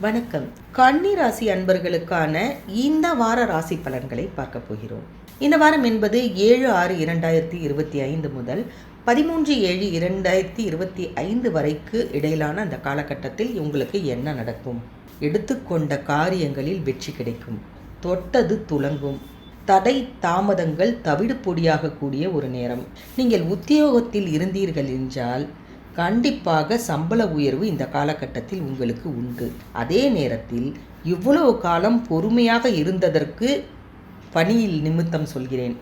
வணக்கம். கன்னி ராசி அன்பர்களுக்கான இந்த வார ராசி பலன்களை பார்க்க போகிறோம். இந்த வாரம் என்பது 7/6/2025 முதல் 13/7/2025 வரைக்கு இடையிலான அந்த காலகட்டத்தில் உங்களுக்கு என்ன நடக்கும்? எடுத்துக்கொண்ட காரியங்களில் வெற்றி கிடைக்கும். தொட்டது துலங்கும். தடை தாமதங்கள் தவிடு பொடியாகக்கூடிய ஒரு நேரம். நீங்கள் உத்தியோகத்தில் இருந்தீர்கள் என்றால் கண்டிப்பாக சம்பள உயர்வு இந்த காலகட்டத்தில் உங்களுக்கு உண்டு. அதே நேரத்தில் இவ்வளவு காலம் பொறுமையாக இருந்ததற்கு பணியில் நிமித்தம் சொல்கிறேன்,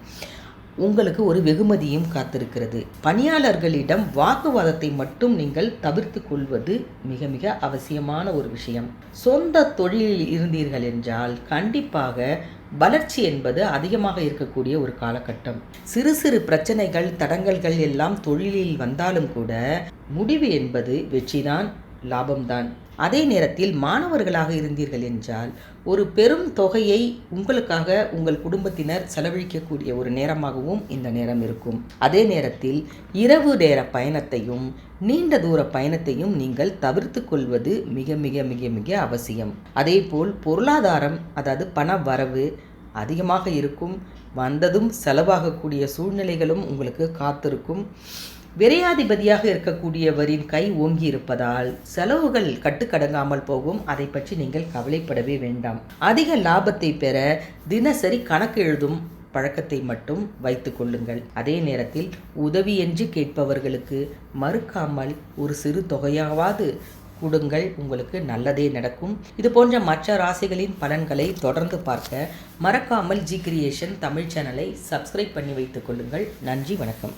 உங்களுக்கு ஒரு வெகுமதியும் காத்திருக்கிறது. பணியாளர்களிடம் வாக்குவாதத்தை மட்டும் நீங்கள் தவிர்த்து கொள்வது மிக மிக அவசியமான ஒரு விஷயம். சொந்த தொழிலில் இருந்தீர்கள் என்றால் கண்டிப்பாக வளர்ச்சி என்பது அதிகமாக இருக்கக்கூடிய ஒரு காலகட்டம். சிறு சிறு பிரச்சனைகள் தடங்கல்கள் எல்லாம் தொழிலில் வந்தாலும் கூட முடிவு என்பது வெற்றிதான், லாபம்தான். அதே நேரத்தில் மாணவர்களாக இருந்தீர்கள் என்றால் ஒரு பெரும் தொகையை உங்களுக்காக உங்கள் குடும்பத்தினர் செலவழிக்கக்கூடிய ஒரு நேரமாகவும் இந்த நேரம் இருக்கும். அதே நேரத்தில் இரவு நேர பயணத்தையும் நீண்ட தூர பயணத்தையும் நீங்கள் தவிர்த்து கொள்வது மிக மிக மிக மிக அவசியம். அதேபோல் பொருளாதாரம், அதாவது பண வரவு அதிகமாக இருக்கும். வந்ததும் செலவாகக்கூடிய சூழ்நிலைகளும் உங்களுக்கு காத்திருக்கும். விரையாதிபதியாக இருக்கக்கூடியவரின் கை ஓங்கி இருப்பதால் செலவுகள் கட்டுக்கடங்காமல் போகும். அதை பற்றி நீங்கள் கவலைப்படவே வேண்டாம். அதிக லாபத்தை பெற தினசரி கணக்கு எழுதும் பழக்கத்தை மட்டும் வைத்து கொள்ளுங்கள். அதே நேரத்தில் உதவி என்று கேட்பவர்களுக்கு மறுக்காமல் ஒரு சிறு தொகையாவது கொடுங்கள், உங்களுக்கு நல்லதே நடக்கும். இது போன்ற மற்ற ராசிகளின் பலன்களை தொடர்ந்து பார்க்க மறக்காமல் ஜி கிரியேஷன் தமிழ் சேனலை சப்ஸ்கிரைப் பண்ணி வைத்துக் கொள்ளுங்கள். நன்றி, வணக்கம்.